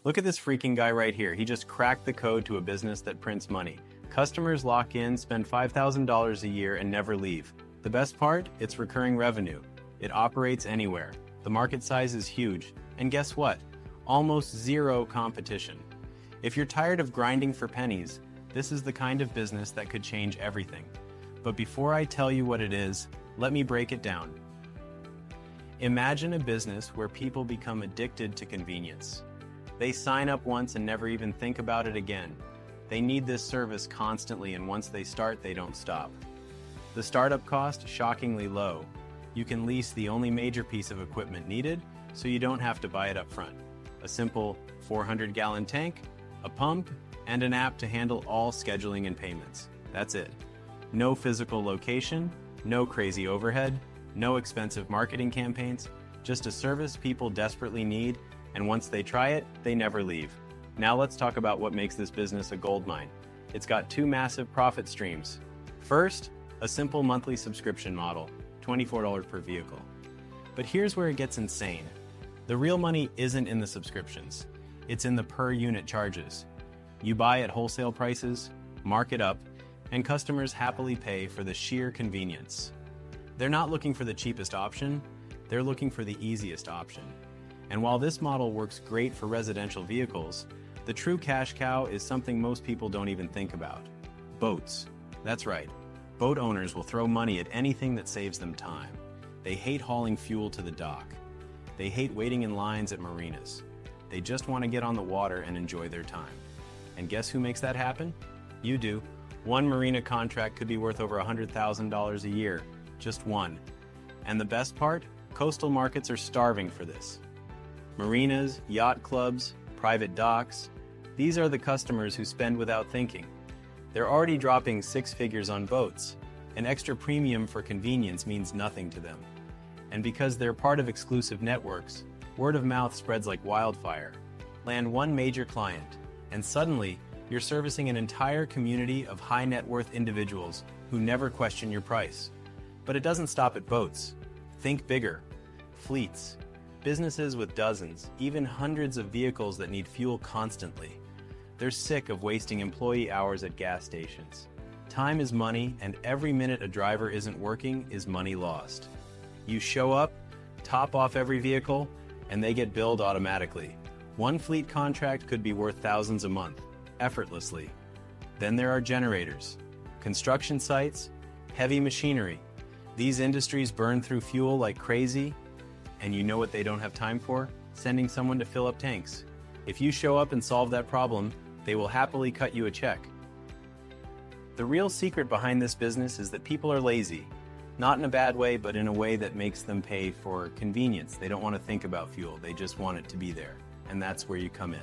Look at this freaking guy right here. He just cracked the code to a business that prints money. Customers lock in, spend $5,000 a year, and never leave. The best part? It's recurring revenue. It operates anywhere. The market size is huge. And guess what? Almost zero competition. If you're tired of grinding for pennies, this is the kind of business that could change everything. But before I tell you what it is, let me break it down. Imagine a business where people become addicted to convenience. They sign up once and never even think about it again. They need this service constantly, and once they start, they don't stop. The startup cost, shockingly low. You can lease the only major piece of equipment needed, so you don't have to buy it up front. A simple 400-gallon tank, a pump, and an app to handle all scheduling and payments. That's it. No physical location, no crazy overhead, no expensive marketing campaigns, just a service people desperately need, and once they try it, they never leave. Now let's talk about what makes this business a goldmine. It's got two massive profit streams. First, a simple monthly subscription model, $24 per vehicle. But here's where it gets insane. The real money isn't in the subscriptions. It's in the per unit charges. You buy at wholesale prices, mark it up, and customers happily pay for the sheer convenience. They're not looking for the cheapest option, they're looking for the easiest option. And while this model works great for residential vehicles, the true cash cow is something most people don't even think about. Boats. That's right. Boat owners will throw money at anything that saves them time. They hate hauling fuel to the dock. They hate waiting in lines at marinas. They just want to get on the water and enjoy their time. And guess who makes that happen? You do. One marina contract could be worth over $100,000 a year. Just one. And the best part? Coastal markets are starving for this. Marinas, yacht clubs, private docks, these are the customers who spend without thinking. They're already dropping six figures on boats. An extra premium for convenience means nothing to them. And because they're part of exclusive networks, word of mouth spreads like wildfire. Land one major client, and suddenly, you're servicing an entire community of high net worth individuals who never question your price. But it doesn't stop at boats. Think bigger. Fleets. Businesses with dozens, even hundreds of vehicles that need fuel constantly. They're sick of wasting employee hours at gas stations. Time is money, and every minute a driver isn't working is money lost. You show up, top off every vehicle, and they get billed automatically. One fleet contract could be worth thousands a month, effortlessly. Then there are generators, construction sites, heavy machinery. These industries burn through fuel like crazy, and you know what they don't have time for? Sending someone to fill up tanks. If you show up and solve that problem, they will happily cut you a check. The real secret behind this business is that people are lazy. Not in a bad way, but in a way that makes them pay for convenience. They don't want to think about fuel, they just want it to be there. And that's where you come in.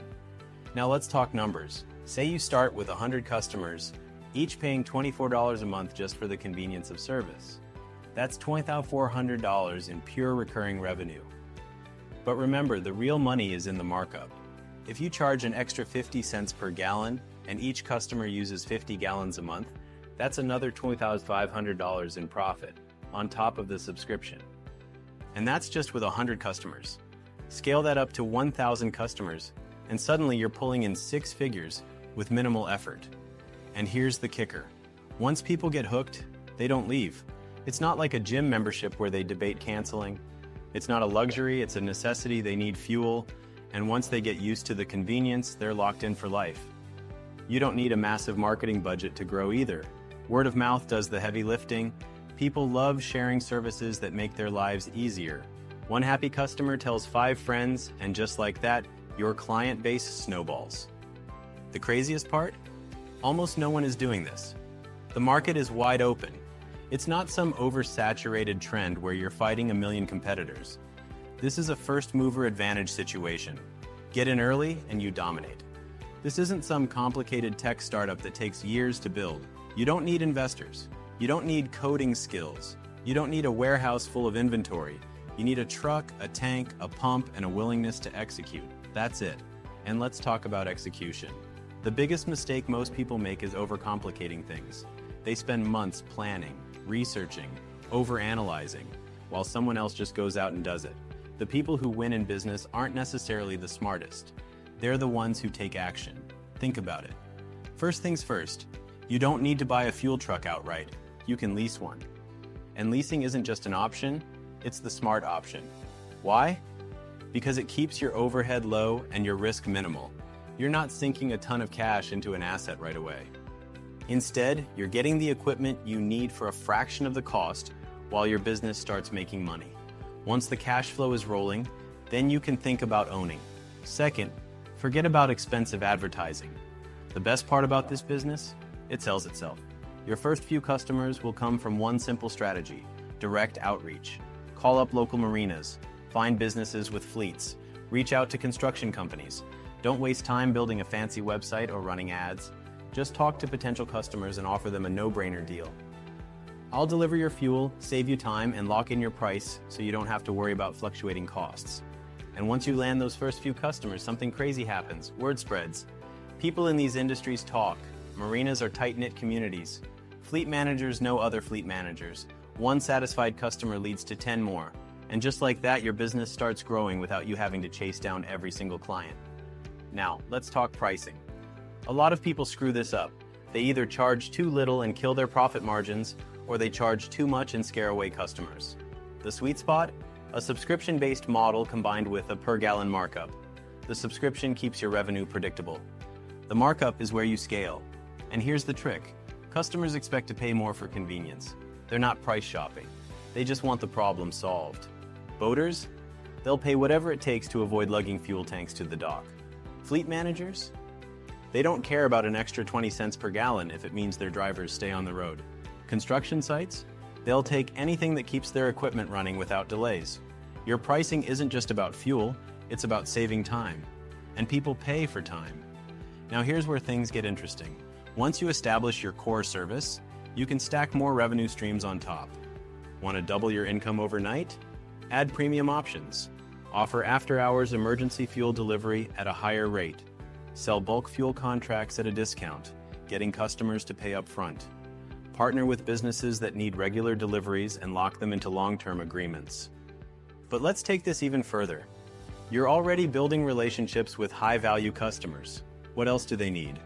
Now let's talk numbers. Say you start with 100 customers, each paying $24 a month just for the convenience of service. That's $2,400 in pure recurring revenue. But remember, the real money is in the markup. If you charge an extra 50 cents per gallon and each customer uses 50 gallons a month, that's another $2,500 in profit on top of the subscription. And that's just with 100 customers. Scale that up to 1,000 customers, and suddenly you're pulling in six figures with minimal effort. And here's the kicker. Once people get hooked, they don't leave. It's not like a gym membership where they debate canceling. It's not a luxury, it's a necessity. They need fuel, and once they get used to the convenience, they're locked in for life. You don't need a massive marketing budget to grow either. Word of mouth does the heavy lifting. People love sharing services that make their lives easier. One happy customer tells 5 friends, and just like that, your client base snowballs. The craziest part? Almost no one is doing this. The market is wide open. It's not some oversaturated trend where you're fighting a million competitors. This is a first mover advantage situation. Get in early and you dominate. This isn't some complicated tech startup that takes years to build. You don't need investors. You don't need coding skills. You don't need a warehouse full of inventory. You need a truck, a tank, a pump, and a willingness to execute. That's it. And let's talk about execution. The biggest mistake most people make is overcomplicating things. They spend months planning, researching, overanalyzing, while someone else just goes out and does it. The people who win in business aren't necessarily the smartest. they're the ones who take action. Think about it. First things first, you don't need to buy a fuel truck outright. You can lease one. And leasing isn't just an option, it's the smart option. Why? Because it keeps your overhead low and your risk minimal. You're not sinking a ton of cash into an asset right away. Instead, you're getting the equipment you need for a fraction of the cost while your business starts making money. Once the cash flow is rolling, then you can think about owning. Second, forget about expensive advertising. The best part about this business? It sells itself. Your first few customers will come from one simple strategy: direct outreach. Call up local marinas, find businesses with fleets, reach out to construction companies. Don't waste time building a fancy website or running ads. Just talk to potential customers and offer them a no-brainer deal. I'll deliver your fuel, save you time, and lock in your price so you don't have to worry about fluctuating costs. And once you land those first few customers, something crazy happens. Word spreads. People in these industries talk. Marinas are tight-knit communities. Fleet managers know other fleet managers. One satisfied customer leads to 10 more. And just like that, your business starts growing without you having to chase down every single client. Now, let's talk pricing. A lot of people screw this up. They either charge too little and kill their profit margins, or they charge too much and scare away customers. The sweet spot? A subscription-based model combined with a per-gallon markup. The subscription keeps your revenue predictable. The markup is where you scale. And here's the trick. Customers expect to pay more for convenience. They're not price shopping. They just want the problem solved. Boaters? They'll pay whatever it takes to avoid lugging fuel tanks to the dock. Fleet managers? They don't care about an extra 20 cents per gallon if it means their drivers stay on the road. Construction sites? They'll take anything that keeps their equipment running without delays. Your pricing isn't just about fuel, it's about saving time. And people pay for time. Now here's where things get interesting. Once you establish your core service, you can stack more revenue streams on top. Want to double your income overnight? Add premium options. Offer after-hours emergency fuel delivery at a higher rate. Sell bulk fuel contracts at a discount, getting customers to pay up front. Partner with businesses that need regular deliveries and lock them into long-term agreements. But let's take this even further. You're already building relationships with high-value customers. What else do they need?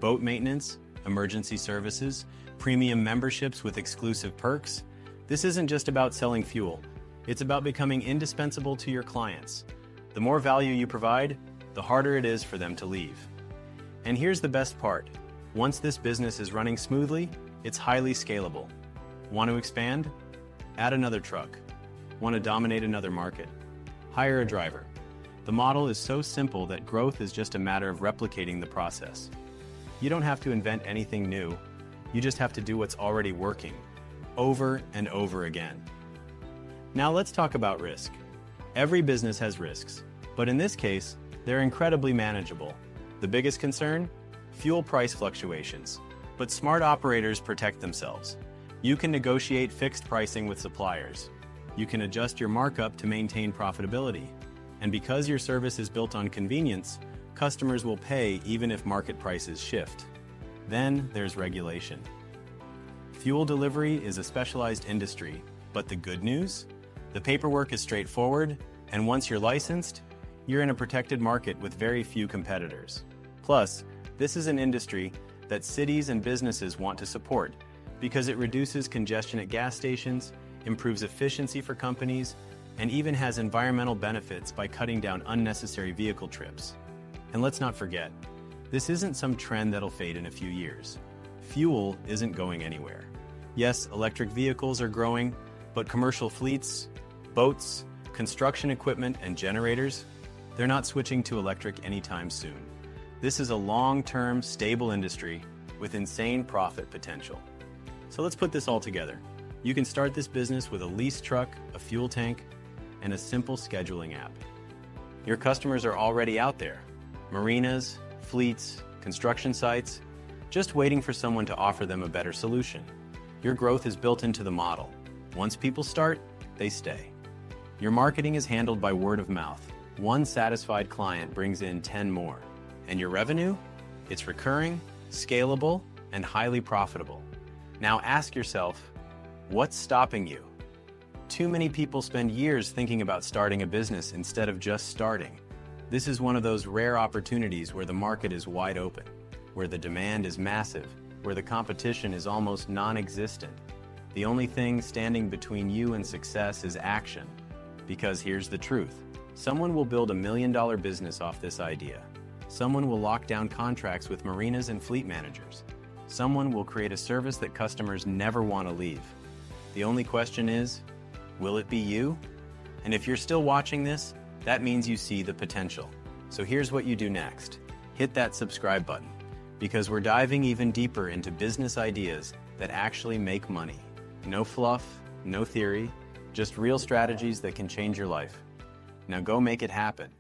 Boat maintenance, emergency services, premium memberships with exclusive perks? This isn't just about selling fuel. It's about becoming indispensable to your clients. The more value you provide, the harder it is for them to leave. And here's the best part. Once this business is running smoothly, it's highly scalable. Want to expand? Add another truck. Want to dominate another market? Hire a driver. The model is so simple that growth is just a matter of replicating the process. You don't have to invent anything new. You just have to do what's already working, over and over again. Now let's talk about risk. Every business has risks, but in this case, they're incredibly manageable. The biggest concern? Fuel price fluctuations. But smart operators protect themselves. You can negotiate fixed pricing with suppliers. You can adjust your markup to maintain profitability. And because your service is built on convenience, customers will pay even if market prices shift. Then there's regulation. Fuel delivery is a specialized industry, but the good news? The paperwork is straightforward, and once you're licensed, you're in a protected market with very few competitors. Plus, this is an industry that cities and businesses want to support because it reduces congestion at gas stations, improves efficiency for companies, and even has environmental benefits by cutting down unnecessary vehicle trips. And let's not forget, this isn't some trend that'll fade in a few years. Fuel isn't going anywhere. Yes, electric vehicles are growing, but commercial fleets, boats, construction equipment, and generators, they're not switching to electric anytime soon. This is a long-term, stable industry with insane profit potential. So let's put this all together. You can start this business with a leased truck, a fuel tank, and a simple scheduling app. Your customers are already out there. Marinas, fleets, construction sites, just waiting for someone to offer them a better solution. Your growth is built into the model. Once people start, they stay. Your marketing is handled by word of mouth. One satisfied client brings in 10 more. And your revenue? It's recurring, scalable, and highly profitable. Now ask yourself, what's stopping you? Too many people spend years thinking about starting a business instead of just starting. This is one of those rare opportunities where the market is wide open, where the demand is massive, where the competition is almost non-existent. The only thing standing between you and success is action. Because here's the truth. Someone will build $1 million business off this idea. Someone will lock down contracts with marinas and fleet managers. Someone will create a service that customers never want to leave. The only question is, will it be you? And if you're still watching this, that means you see the potential. So here's what you do next. Hit that subscribe button, because we're diving even deeper into business ideas that actually make money. No fluff, no theory, just real strategies that can change your life. Now go make it happen.